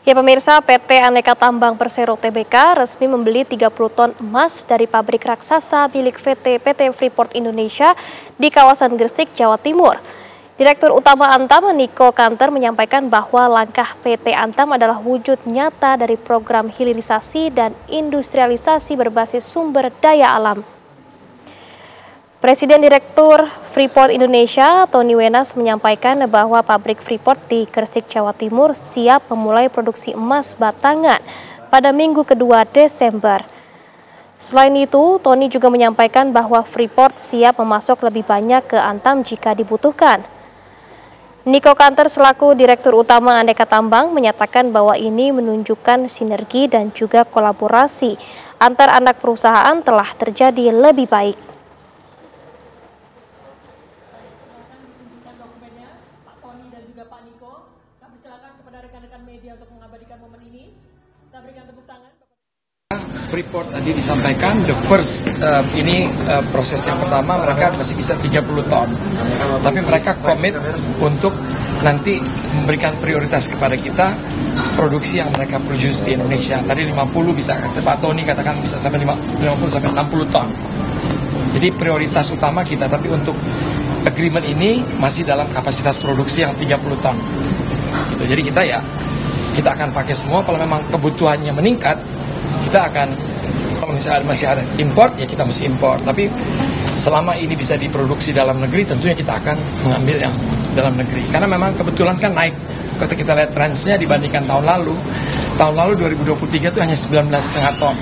Ya pemirsa, PT Aneka Tambang Persero Tbk resmi membeli 30 ton emas dari pabrik raksasa milik PT Freeport Indonesia di kawasan Gresik, Jawa Timur. Direktur Utama Antam, Niko Kanter, menyampaikan bahwa langkah PT Antam adalah wujud nyata dari program hilirisasi dan industrialisasi berbasis sumber daya alam. Presiden Direktur Freeport Indonesia, Tony Wenas, menyampaikan bahwa pabrik Freeport di Gresik, Jawa Timur siap memulai produksi emas batangan pada minggu kedua Desember. Selain itu, Tony juga menyampaikan bahwa Freeport siap memasok lebih banyak ke Antam jika dibutuhkan. Niko Kanter selaku Direktur Utama Aneka Tambang menyatakan bahwa ini menunjukkan sinergi dan juga kolaborasi antar anak perusahaan telah terjadi lebih baik. Pak Tony dan juga Pak Niko, kami silakan kepada rekan-rekan media untuk mengabadikan momen ini. Kita berikan tepuk tangan. Freeport tadi disampaikan the first proses yang pertama mereka masih bisa 30 ton, tapi mereka komit untuk nanti memberikan prioritas kepada kita produksi yang mereka produce di Indonesia. Tadi 50 bisa, Pak Tony katakan bisa sampai 50 sampai 60 ton. Jadi prioritas utama kita, tapi untuk agreement ini masih dalam kapasitas produksi yang 30 ton. Gitu. Jadi kita akan pakai semua. Kalau memang kebutuhannya meningkat, kita akan, kalau misalnya masih ada import, ya kita mesti import. Tapi selama ini bisa diproduksi dalam negeri, tentunya kita akan mengambil yang dalam negeri. Karena memang kebetulan kan naik. Kalau kita lihat trendsnya dibandingkan tahun lalu 2023 itu hanya 19,5 ton.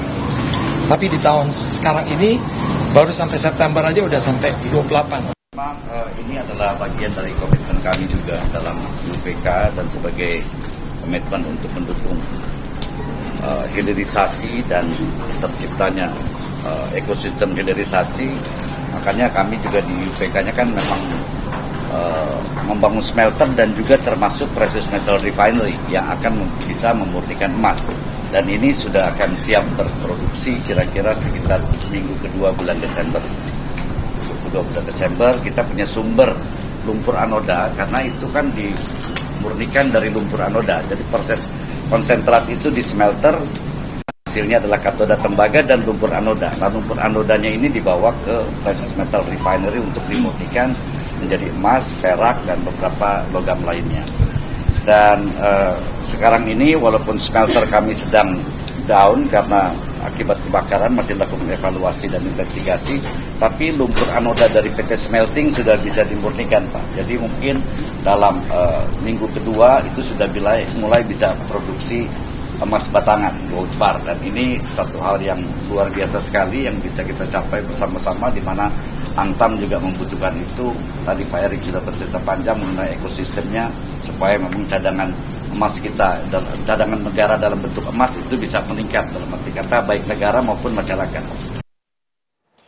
Tapi di tahun sekarang ini, baru sampai September aja udah sampai 28. Memang ini adalah bagian dari komitmen kami juga dalam UPK dan sebagai komitmen untuk mendukung hilirisasi dan terciptanya ekosistem hilirisasi. Makanya kami juga di UPK-nya kan memang membangun smelter dan juga termasuk precious metal refinery yang akan bisa memurnikan emas. Dan ini sudah akan siap berproduksi kira-kira sekitar minggu kedua bulan Desember. Bulan Desember kita punya sumber lumpur anoda, karena itu kan dimurnikan dari lumpur anoda. Jadi proses konsentrat itu di smelter, hasilnya adalah katoda tembaga dan lumpur anoda. Nah, lumpur anodanya ini dibawa ke precious metal refinery untuk dimurnikan menjadi emas, perak, dan beberapa logam lainnya. Dan sekarang ini walaupun smelter kami sedang down karena akibat kebakaran, masih lakukan evaluasi dan investigasi, tapi lumpur anoda dari PT Smelting sudah bisa dimurnikan, Pak. Jadi mungkin dalam minggu kedua itu sudah mulai bisa produksi emas batangan, gold bar. Dan ini satu hal yang luar biasa sekali yang bisa kita capai bersama-sama, di mana Antam juga membutuhkan itu. Tadi Pak Erik sudah bercerita panjang mengenai ekosistemnya, supaya memang cadangan emas kita dan cadangan negara dalam bentuk emas itu bisa meningkat, dalam arti kata baik negara maupun masyarakat.